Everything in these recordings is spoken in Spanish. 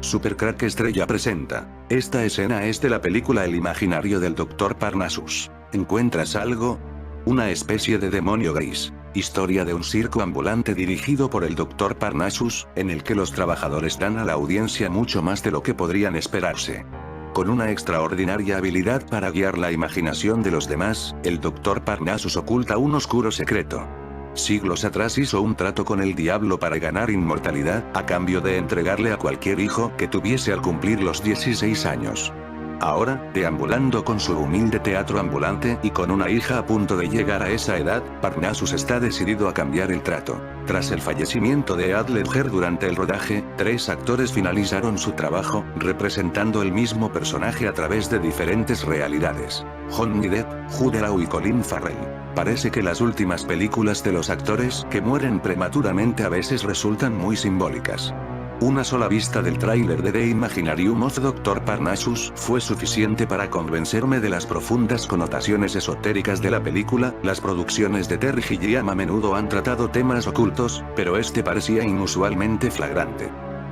Super Crack Estrella presenta. Esta escena es de la película El imaginario del Dr. Parnassus. ¿Encuentras algo? Una especie de demonio gris. Historia de un circo ambulante dirigido por el Dr. Parnassus, en el que los trabajadores dan a la audiencia mucho más de lo que podrían esperarse. Con una extraordinaria habilidad para guiar la imaginación de los demás, el Dr. Parnassus oculta un oscuro secreto. Siglos atrás hizo un trato con el diablo para ganar inmortalidad, a cambio de entregarle a cualquier hijo que tuviese al cumplir los 16 años. Ahora, deambulando con su humilde teatro ambulante y con una hija a punto de llegar a esa edad, Parnassus está decidido a cambiar el trato. Tras el fallecimiento de Heath Ledger durante el rodaje, 3 actores finalizaron su trabajo, representando el mismo personaje a través de diferentes realidades. Johnny Depp, Jude Law y Colin Farrell. Parece que las últimas películas de los actores que mueren prematuramente a veces resultan muy simbólicas. Una sola vista del tráiler de The Imaginarium of Dr. Parnassus fue suficiente para convencerme de las profundas connotaciones esotéricas de la película. Las producciones de Terry Gilliam a menudo han tratado temas ocultos, pero este parecía inusualmente flagrante.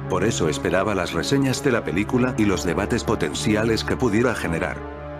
Por eso esperaba las reseñas de la película y los debates potenciales que pudiera generar.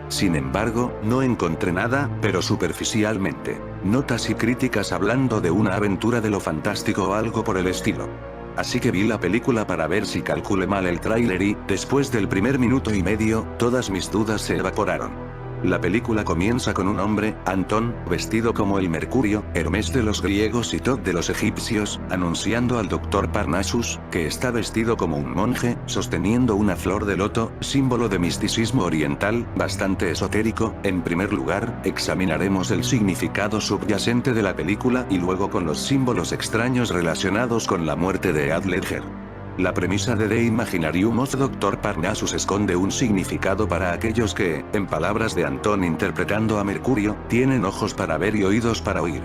Sin embargo, no encontré nada, pero superficialmente. Notas y críticas hablando de una aventura de lo fantástico o algo por el estilo. Así que vi la película para ver si calculé mal el tráiler y, después del primer minuto y medio, todas mis dudas se evaporaron. La película comienza con un hombre, Antón, vestido como el Mercurio, Hermes de los griegos y Thoth de los egipcios, anunciando al Dr. Parnassus, que está vestido como un monje, sosteniendo una flor de loto, símbolo de misticismo oriental, bastante esotérico. En primer lugar, examinaremos el significado subyacente de la película y luego con los símbolos extraños relacionados con la muerte de Heath Ledger. La premisa de The Imaginarium of Dr. Parnassus esconde un significado para aquellos que, en palabras de Antón interpretando a Mercurio, tienen ojos para ver y oídos para oír.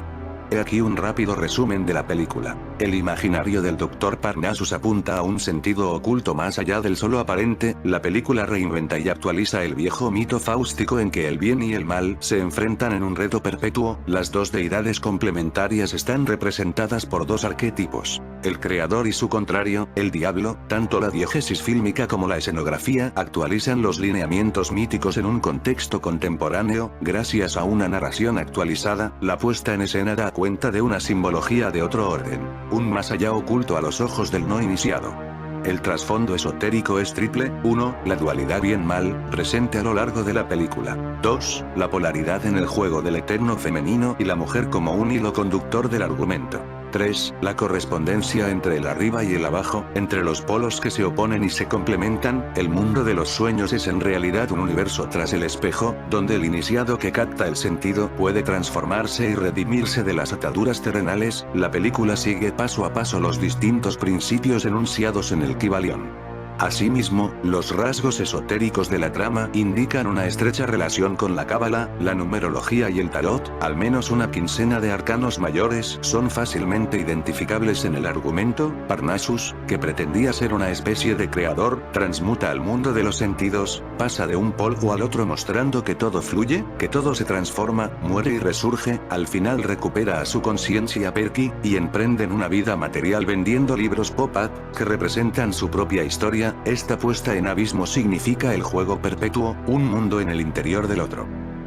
He aquí un rápido resumen de la película. El imaginario del Dr. Parnassus apunta a un sentido oculto más allá del solo aparente. La película reinventa y actualiza el viejo mito fáustico en que el bien y el mal se enfrentan en un reto perpetuo. Las dos deidades complementarias están representadas por 2 arquetipos: el creador y su contrario, el diablo. Tanto la diégesis fílmica como la escenografía actualizan los lineamientos míticos en un contexto contemporáneo. Gracias a una narración actualizada, la puesta en escena da cuenta de una simbología de otro orden, un más allá oculto a los ojos del no iniciado. El trasfondo esotérico es triple: 1, la dualidad bien-mal, presente a lo largo de la película. 2, la polaridad en el juego del eterno femenino y la mujer como un hilo conductor del argumento. 3, la correspondencia entre el arriba y el abajo, entre los polos que se oponen y se complementan. El mundo de los sueños es en realidad un universo tras el espejo, donde el iniciado que capta el sentido puede transformarse y redimirse de las ataduras terrenales. La película sigue paso a paso los distintos principios enunciados en el Kybalión. Asimismo, los rasgos esotéricos de la trama indican una estrecha relación con la cábala, la numerología y el tarot. Al menos una quincena de arcanos mayores son fácilmente identificables en el argumento. Parnassus, que pretendía ser una especie de creador, transmuta al mundo de los sentidos, pasa de un polo al otro mostrando que todo fluye, que todo se transforma, muere y resurge. Al final recupera a su conciencia Perky, y emprenden una vida material vendiendo libros pop-up, que representan su propia historia. Esta puesta en abismo significa el juego perpetuo, un mundo en el interior del otro.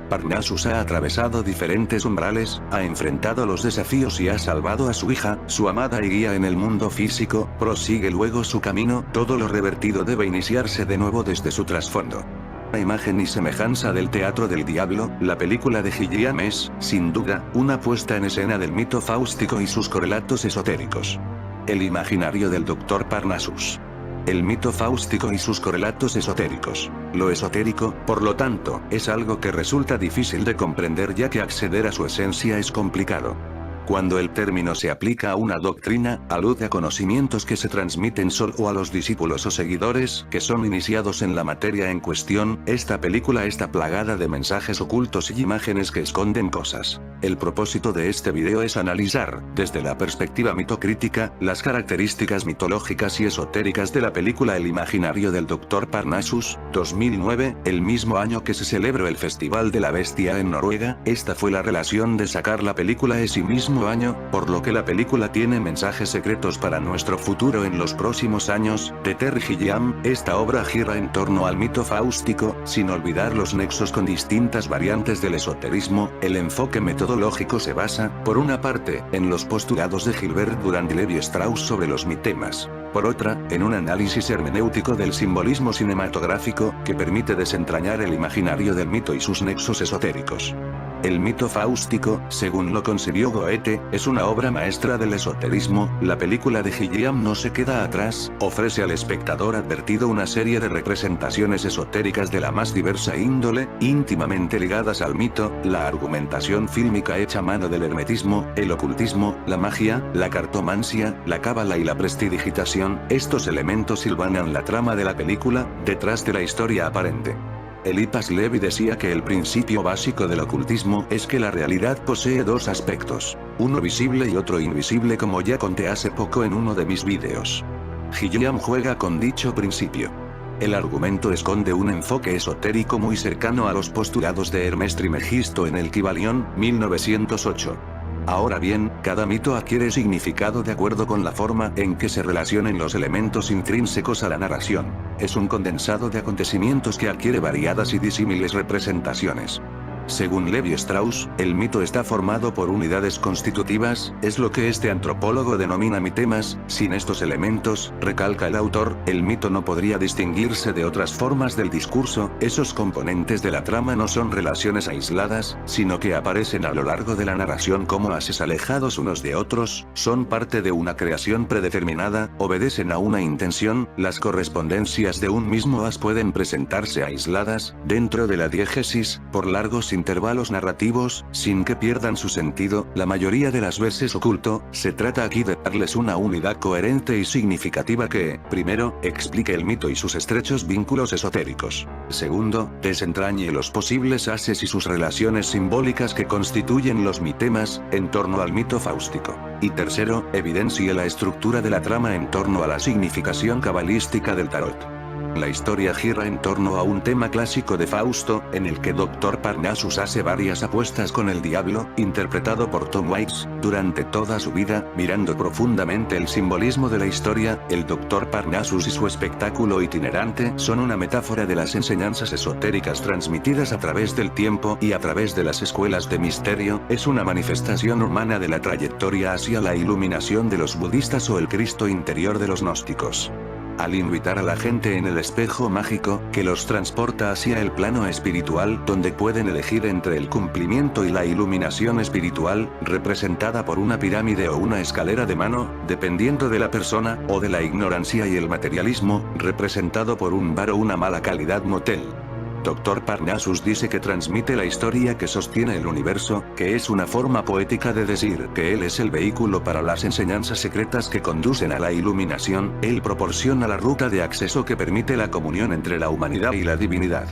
Parnassus ha atravesado diferentes umbrales, ha enfrentado los desafíos y ha salvado a su hija, su amada y guía en el mundo físico. Prosigue luego su camino. Todo lo revertido debe iniciarse de nuevo desde su trasfondo. A imagen y semejanza del teatro del diablo, la película de Gilliam es, sin duda, una puesta en escena del mito fáustico y sus correlatos esotéricos. El imaginario del Dr. Parnassus. El mito fáustico y sus correlatos esotéricos. Lo esotérico, por lo tanto, es algo que resulta difícil de comprender, ya que acceder a su esencia es complicado. Cuando el término se aplica a una doctrina, alude a conocimientos que se transmiten solo a los discípulos o seguidores que son iniciados en la materia en cuestión. Esta película está plagada de mensajes ocultos y imágenes que esconden cosas. El propósito de este video es analizar, desde la perspectiva mitocrítica, las características mitológicas y esotéricas de la película El imaginario del Dr. Parnassus, 2009, el mismo año que se celebró el Festival de la Bestia en Noruega. Esta fue la relación de sacar la película en sí mismo mismo año, por lo que la película tiene mensajes secretos para nuestro futuro en los próximos años. De Terry Gilliam, esta obra gira en torno al mito fáustico, sin olvidar los nexos con distintas variantes del esoterismo. El enfoque metodológico se basa, por una parte, en los postulados de Gilbert Durand y Levi Strauss sobre los mitemas. Por otra, en un análisis hermenéutico del simbolismo cinematográfico, que permite desentrañar el imaginario del mito y sus nexos esotéricos. El mito fáustico, según lo concibió Goethe, es una obra maestra del esoterismo. La película de Gilliam no se queda atrás, ofrece al espectador advertido una serie de representaciones esotéricas de la más diversa índole, íntimamente ligadas al mito, la argumentación fílmica hecha a mano del hermetismo, el ocultismo, la magia, la cartomancia, la cábala y la prestidigitación. Estos elementos hilvanan la trama de la película, detrás de la historia aparente. Eliphas Levi decía que el principio básico del ocultismo es que la realidad posee dos aspectos, uno visible y otro invisible, como ya conté hace poco en uno de mis vídeos. Gilliam juega con dicho principio. El argumento esconde un enfoque esotérico muy cercano a los postulados de Hermes Trismegisto en el Kybalión, 1908. Ahora bien, cada mito adquiere significado de acuerdo con la forma en que se relacionen los elementos intrínsecos a la narración. Es un condensado de acontecimientos que adquiere variadas y disímiles representaciones. Según Levi Strauss, el mito está formado por unidades constitutivas, es lo que este antropólogo denomina mitemas. Sin estos elementos, recalca el autor, el mito no podría distinguirse de otras formas del discurso. Esos componentes de la trama no son relaciones aisladas, sino que aparecen a lo largo de la narración como haces alejados unos de otros, son parte de una creación predeterminada, obedecen a una intención. Las correspondencias de un mismo as pueden presentarse aisladas, dentro de la diégesis, por largos intervalos narrativos, sin que pierdan su sentido. La mayoría de las veces oculto, se trata aquí de darles una unidad coherente y significativa que, primero, explique el mito y sus estrechos vínculos esotéricos. Segundo, desentrañe los posibles ases y sus relaciones simbólicas que constituyen los mitemas, en torno al mito fáustico. Y tercero, evidencie la estructura de la trama en torno a la significación cabalística del tarot. La historia gira en torno a un tema clásico de Fausto, en el que Dr. Parnassus hace varias apuestas con el diablo, interpretado por Tom Waits. Durante toda su vida, mirando profundamente el simbolismo de la historia, el Dr. Parnassus y su espectáculo itinerante son una metáfora de las enseñanzas esotéricas transmitidas a través del tiempo y a través de las escuelas de misterio. Es una manifestación humana de la trayectoria hacia la iluminación de los budistas o el Cristo interior de los gnósticos. Al invitar a la gente en el espejo mágico, que los transporta hacia el plano espiritual, donde pueden elegir entre el cumplimiento y la iluminación espiritual, representada por una pirámide o una escalera de mano, dependiendo de la persona, o de la ignorancia y el materialismo, representado por un bar o una mala calidad motel. Dr. Parnassus dice que transmite la historia que sostiene el universo, que es una forma poética de decir que él es el vehículo para las enseñanzas secretas que conducen a la iluminación. Él proporciona la ruta de acceso que permite la comunión entre la humanidad y la divinidad.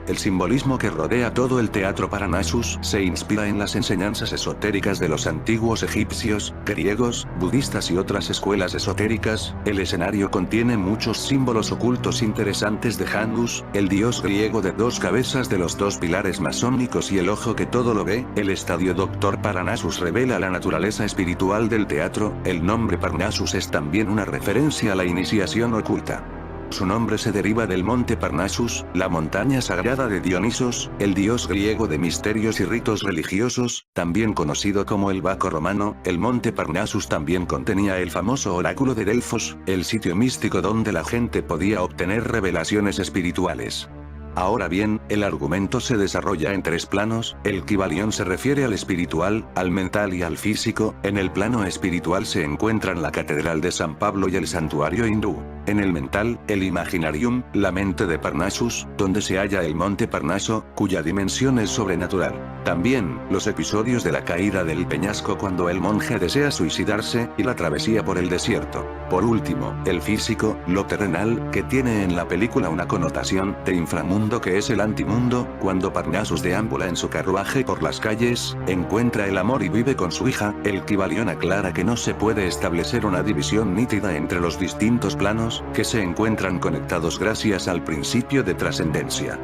El simbolismo que rodea todo el teatro Parnassus se inspira en las enseñanzas esotéricas de los antiguos egipcios, griegos, budistas y otras escuelas esotéricas. El escenario contiene muchos símbolos ocultos interesantes de Janus, el dios griego de dos cabezas de los dos pilares masónicos y el ojo que todo lo ve. El estadio Dr. Parnassus revela la naturaleza espiritual del teatro. El nombre Parnassus es también una referencia a la iniciación oculta. Su nombre se deriva del monte Parnassus, la montaña sagrada de Dionisos, el dios griego de misterios y ritos religiosos, también conocido como el Baco romano. El monte Parnassus también contenía el famoso oráculo de Delfos, el sitio místico donde la gente podía obtener revelaciones espirituales. Ahora bien, el argumento se desarrolla en tres planos. El Kybalión se refiere al espiritual, al mental y al físico. En el plano espiritual se encuentran la Catedral de San Pablo y el santuario hindú. En el mental, el Imaginarium, la mente de Parnassus, donde se halla el monte Parnaso, cuya dimensión es sobrenatural. También, los episodios de la caída del peñasco cuando el monje desea suicidarse, y la travesía por el desierto. Por último, el físico, lo terrenal, que tiene en la película una connotación de inframundo que es el antimundo. Cuando Parnassus deambula en su carruaje por las calles, encuentra el amor y vive con su hija. El Kybalión aclara que no se puede establecer una división nítida entre los distintos planos, que se encuentran conectados gracias al principio de trascendencia.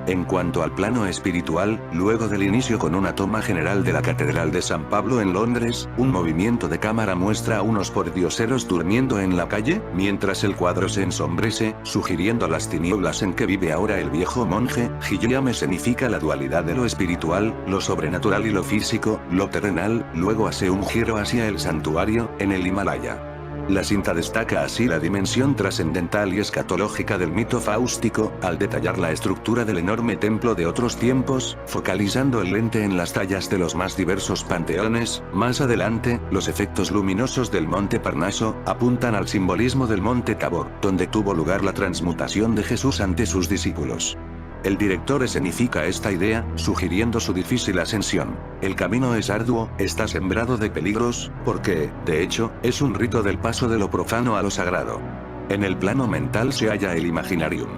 En cuanto al plano espiritual, luego del inicio con una toma general de la Catedral de San Pablo en Londres, un movimiento de cámara muestra a unos pordioseros durmiendo en la calle, mientras el cuadro se ensombrece, sugiriendo las tinieblas en que vive ahora el viejo monje. Hiyam escenifica la dualidad de lo espiritual, lo sobrenatural y lo físico, lo terrenal, luego hace un giro hacia el santuario, en el Himalaya. La cinta destaca así la dimensión trascendental y escatológica del mito fáustico, al detallar la estructura del enorme templo de otros tiempos, focalizando el lente en las tallas de los más diversos panteones. Más adelante, los efectos luminosos del monte Parnaso, apuntan al simbolismo del monte Tabor, donde tuvo lugar la transmutación de Jesús ante sus discípulos. El director escenifica esta idea, sugiriendo su difícil ascensión. El camino es arduo, está sembrado de peligros, porque, de hecho, es un rito del paso de lo profano a lo sagrado. En el plano mental se halla el Imaginarium.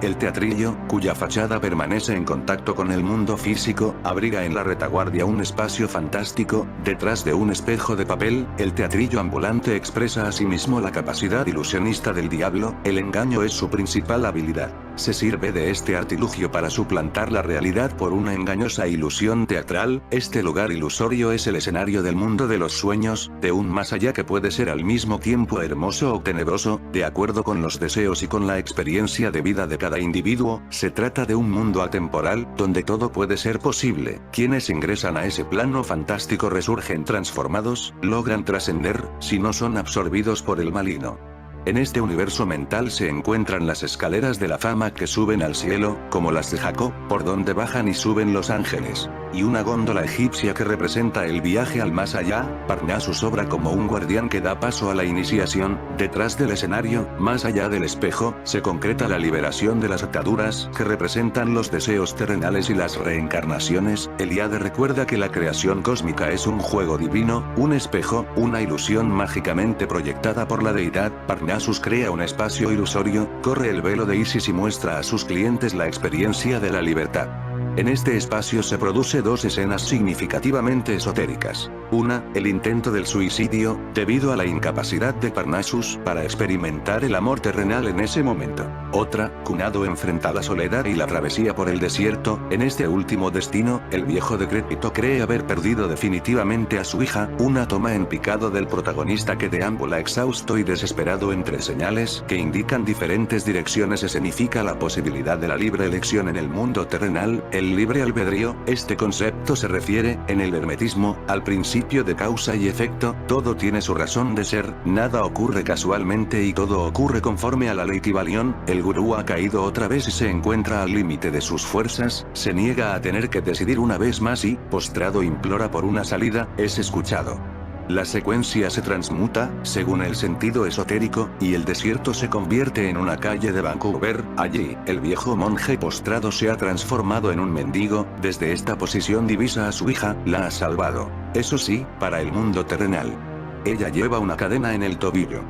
El teatrillo, cuya fachada permanece en contacto con el mundo físico, abriga en la retaguardia un espacio fantástico. Detrás de un espejo de papel, el teatrillo ambulante expresa asimismo la capacidad ilusionista del diablo. El engaño es su principal habilidad. Se sirve de este artilugio para suplantar la realidad por una engañosa ilusión teatral. Este lugar ilusorio es el escenario del mundo de los sueños, de un más allá que puede ser al mismo tiempo hermoso o tenebroso, de acuerdo con los deseos y con la experiencia de vida de cada individuo. Se trata de un mundo atemporal, donde todo puede ser posible. Quienes ingresan a ese plano fantástico resurgen transformados, logran trascender, si no son absorbidos por el maligno. En este universo mental se encuentran las escaleras de la fama que suben al cielo, como las de Jacob, por donde bajan y suben los ángeles, y una góndola egipcia que representa el viaje al más allá. Parnasus obra como un guardián que da paso a la iniciación. Detrás del escenario, más allá del espejo, se concreta la liberación de las ataduras que representan los deseos terrenales y las reencarnaciones. Eliade recuerda que la creación cósmica es un juego divino, un espejo, una ilusión mágicamente proyectada por la deidad. Parnasus crea un espacio ilusorio, corre el velo de Isis y muestra a sus clientes la experiencia de la libertad. En este espacio se produce dos escenas significativamente esotéricas. Una, el intento del suicidio, debido a la incapacidad de Parnasus para experimentar el amor terrenal en ese momento. Otra, Cunado enfrenta la soledad y la travesía por el desierto. En este último destino, el viejo decrépito cree haber perdido definitivamente a su hija. Una toma en picado del protagonista que deambula exhausto y desesperado entre señales que indican diferentes direcciones escenifica la posibilidad de la libre elección en el mundo terrenal. El libre albedrío, este concepto se refiere, en el hermetismo, al principio de causa y efecto. Todo tiene su razón de ser, nada ocurre casualmente y todo ocurre conforme a la ley Kybalión. El gurú ha caído otra vez y se encuentra al límite de sus fuerzas, se niega a tener que decidir una vez más y, postrado, implora por una salida. Es escuchado. La secuencia se transmuta, según el sentido esotérico, y el desierto se convierte en una calle de Vancouver. Allí, el viejo monje postrado se ha transformado en un mendigo. Desde esta posición divisa a su hija, la ha salvado. Eso sí, para el mundo terrenal. Ella lleva una cadena en el tobillo.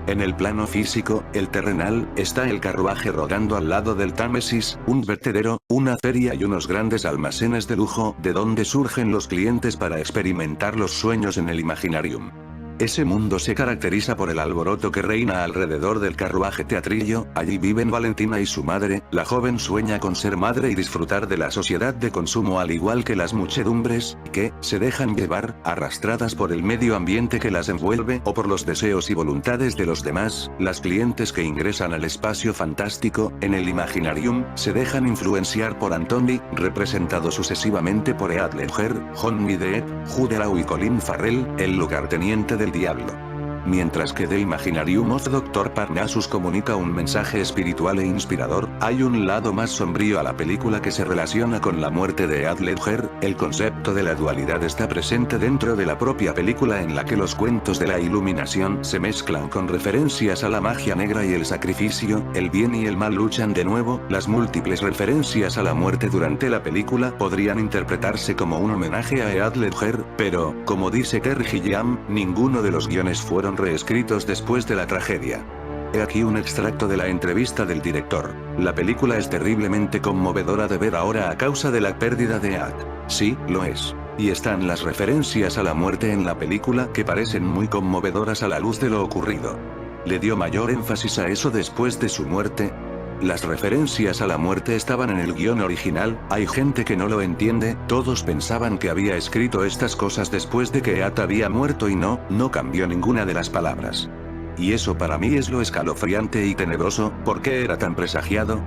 En el plano físico, el terrenal, está el carruaje rodando al lado del Támesis, un vertedero, una feria y unos grandes almacenes de lujo, de donde surgen los clientes para experimentar los sueños en el Imaginarium. Ese mundo se caracteriza por el alboroto que reina alrededor del carruaje teatrillo. Allí viven Valentina y su madre. La joven sueña con ser madre y disfrutar de la sociedad de consumo al igual que las muchedumbres, que se dejan llevar, arrastradas por el medio ambiente que las envuelve o por los deseos y voluntades de los demás. Las clientes que ingresan al espacio fantástico, en el Imaginarium, se dejan influenciar por Antony, representado sucesivamente por Heath Ledger, Johnny Depp, Jude Law y Colin Farrell, el lugarteniente del diablo. Mientras que The Imaginarium of Dr. Parnassus comunica un mensaje espiritual e inspirador, hay un lado más sombrío a la película que se relaciona con la muerte de Heath Ledger. El concepto de la dualidad está presente dentro de la propia película, en la que los cuentos de la iluminación se mezclan con referencias a la magia negra y el sacrificio. El bien y el mal luchan de nuevo. Las múltiples referencias a la muerte durante la película podrían interpretarse como un homenaje a Heath Ledger, pero, como dice Terry Gilliam, ninguno de los guiones fueron reescritos después de la tragedia. He aquí un extracto de la entrevista del director. La película es terriblemente conmovedora de ver ahora a causa de la pérdida de Heath. Sí, lo es. Y están las referencias a la muerte en la película que parecen muy conmovedoras a la luz de lo ocurrido. ¿Le dio mayor énfasis a eso después de su muerte? Las referencias a la muerte estaban en el guión original, hay gente que no lo entiende, todos pensaban que había escrito estas cosas después de que At había muerto y no cambió ninguna de las palabras. Y eso para mí es lo escalofriante y tenebroso, ¿por qué era tan presagiado?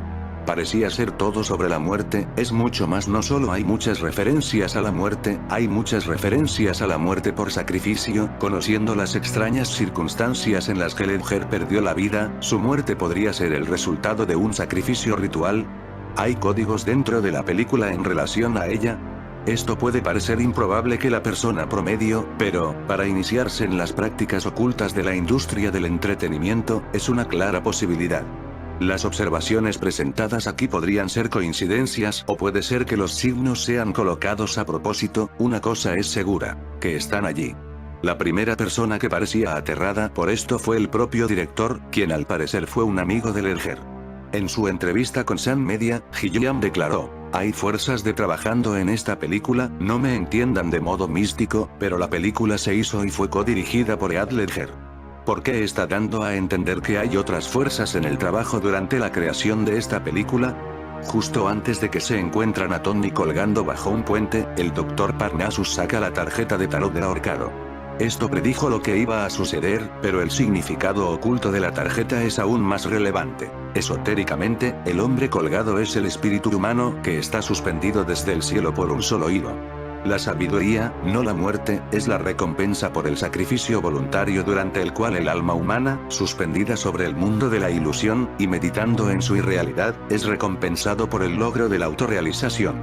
Parecía ser todo sobre la muerte, es mucho más, no solo hay muchas referencias a la muerte, hay muchas referencias a la muerte por sacrificio, conociendo las extrañas circunstancias en las que Ledger perdió la vida, su muerte podría ser el resultado de un sacrificio ritual. ¿Hay códigos dentro de la película en relación a ella? Esto puede parecer improbable que la persona promedio, pero, para iniciarse en las prácticas ocultas de la industria del entretenimiento, es una clara posibilidad. Las observaciones presentadas aquí podrían ser coincidencias o puede ser que los signos sean colocados a propósito, una cosa es segura, que están allí. La primera persona que parecía aterrada por esto fue el propio director, quien al parecer fue un amigo de Ledger. En su entrevista con Sun Media, Gilliam declaró: hay fuerzas de trabajando en esta película, no me entiendan de modo místico, pero la película se hizo y fue codirigida por Heath Ledger. ¿Por qué está dando a entender que hay otras fuerzas en el trabajo durante la creación de esta película? Justo antes de que se encuentran a Tony colgando bajo un puente, el Dr. Parnassus saca la tarjeta de tarot del ahorcado. Esto predijo lo que iba a suceder, pero el significado oculto de la tarjeta es aún más relevante. Esotéricamente, el hombre colgado es el espíritu humano que está suspendido desde el cielo por un solo hilo. La sabiduría, no la muerte, es la recompensa por el sacrificio voluntario durante el cual el alma humana, suspendida sobre el mundo de la ilusión, y meditando en su irrealidad, es recompensado por el logro de la autorrealización.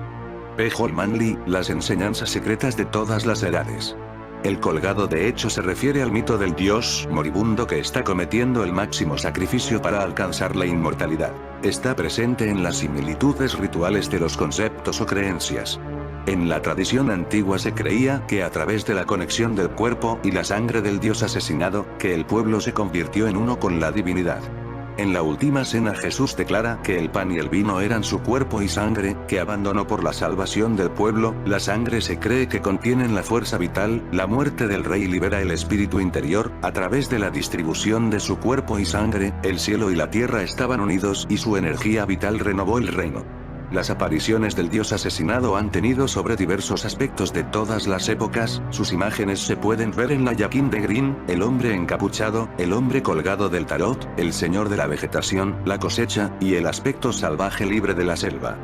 P. Holman Lee, las enseñanzas secretas de todas las edades. El colgado de hecho se refiere al mito del dios moribundo que está cometiendo el máximo sacrificio para alcanzar la inmortalidad. Está presente en las similitudes rituales de los conceptos o creencias. En la tradición antigua se creía que a través de la conexión del cuerpo y la sangre del dios asesinado, que el pueblo se convirtió en uno con la divinidad. En la última cena Jesús declara que el pan y el vino eran su cuerpo y sangre, que abandonó por la salvación del pueblo. La sangre se cree que contienen la fuerza vital, la muerte del rey libera el espíritu interior, a través de la distribución de su cuerpo y sangre, el cielo y la tierra estaban unidos y su energía vital renovó el reino. Las apariciones del dios asesinado han tenido sobre diversos aspectos de todas las épocas, sus imágenes se pueden ver en la Yaquín de Green, el hombre encapuchado, el hombre colgado del tarot, el señor de la vegetación, la cosecha, y el aspecto salvaje libre de la selva.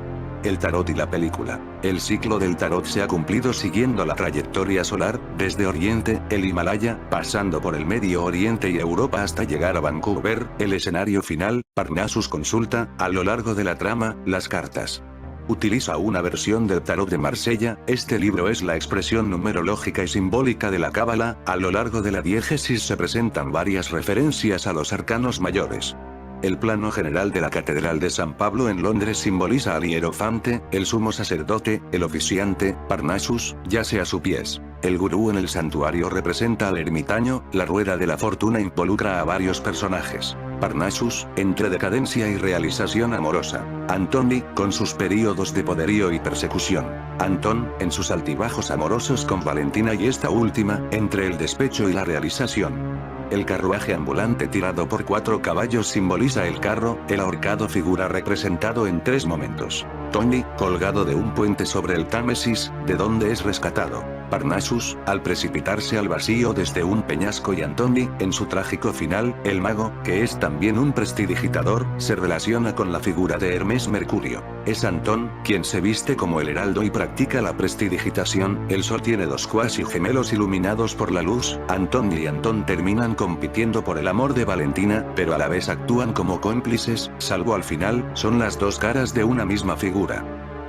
El tarot y la película. El ciclo del tarot se ha cumplido siguiendo la trayectoria solar, desde Oriente, el Himalaya, pasando por el Medio Oriente y Europa hasta llegar a Vancouver, el escenario final. Parnassus consulta, a lo largo de la trama, las cartas. Utiliza una versión del tarot de Marsella, este libro es la expresión numerológica y simbólica de la cábala, a lo largo de la diégesis se presentan varias referencias a los arcanos mayores. El plano general de la Catedral de San Pablo en Londres simboliza al hierofante, el sumo sacerdote, el oficiante, Parnassus, yace a sus pies. El gurú en el santuario representa al ermitaño, la rueda de la fortuna involucra a varios personajes. Parnassus, entre decadencia y realización amorosa. Antony, con sus períodos de poderío y persecución. Antón, en sus altibajos amorosos con Valentina y esta última, entre el despecho y la realización. El carruaje ambulante tirado por 4 caballos simboliza el carro, el ahorcado figura representado en 3 momentos. Tony, colgado de un puente sobre el Támesis, de donde es rescatado. Parnassus, al precipitarse al vacío desde un peñasco y Antony, en su trágico final, el mago, que es también un prestidigitador, se relaciona con la figura de Hermes Mercurio. Es Antón, quien se viste como el heraldo y practica la prestidigitación. El sol tiene 2 cuasi gemelos iluminados por la luz. Antón y Antón terminan compitiendo por el amor de Valentina, pero a la vez actúan como cómplices, salvo al final, son las 2 caras de una misma figura.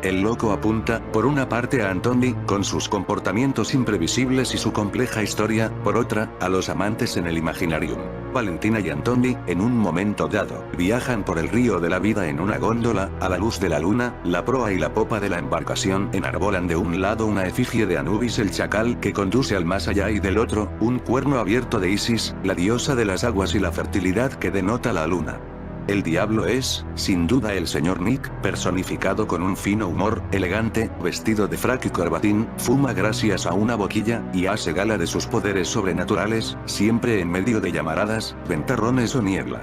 El loco apunta, por una parte a Antony, con sus comportamientos imprevisibles y su compleja historia, por otra, a los amantes en el Imaginarium. Valentina y Antony, en un momento dado, viajan por el río de la vida en una góndola, a la luz de la luna, la proa y la popa de la embarcación enarbolan de un lado una efigie de Anubis el chacal que conduce al más allá y del otro, un cuerno abierto de Isis, la diosa de las aguas y la fertilidad que denota la luna. El diablo es, sin duda el señor Nick, personificado con un fino humor, elegante, vestido de frac y corbatín, fuma gracias a una boquilla, y hace gala de sus poderes sobrenaturales, siempre en medio de llamaradas, ventarrones o niebla.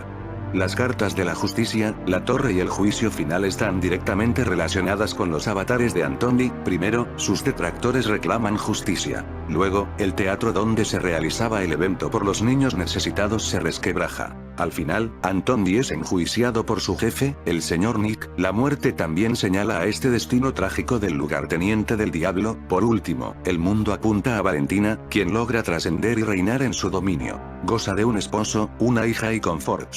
Las cartas de la justicia, la torre y el juicio final están directamente relacionadas con los avatares de Anthony. Primero, sus detractores reclaman justicia. Luego, el teatro donde se realizaba el evento por los niños necesitados se resquebraja. Al final, Anthony es enjuiciado por su jefe, el señor Nick. La muerte también señala a este destino trágico del lugarteniente del diablo. Por último, el mundo apunta a Valentina, quien logra trascender y reinar en su dominio. Goza de un esposo, una hija y confort.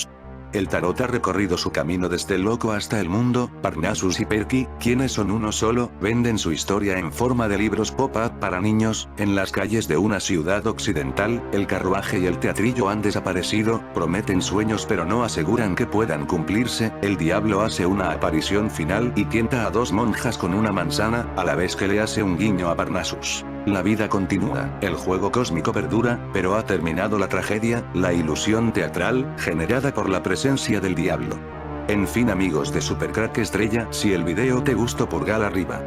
El tarot ha recorrido su camino desde el loco hasta el mundo. Parnassus y Perky, quienes son uno solo, venden su historia en forma de libros pop-up para niños. En las calles de una ciudad occidental, el carruaje y el teatrillo han desaparecido. Prometen sueños pero no aseguran que puedan cumplirse. El diablo hace una aparición final y tienta a dos monjas con una manzana, a la vez que le hace un guiño a Parnassus. La vida continúa, el juego cósmico perdura, pero ha terminado la tragedia, la ilusión teatral, generada por la presencia del diablo. En fin amigos de Super Crack Estrella, si el video te gustó pulgar arriba.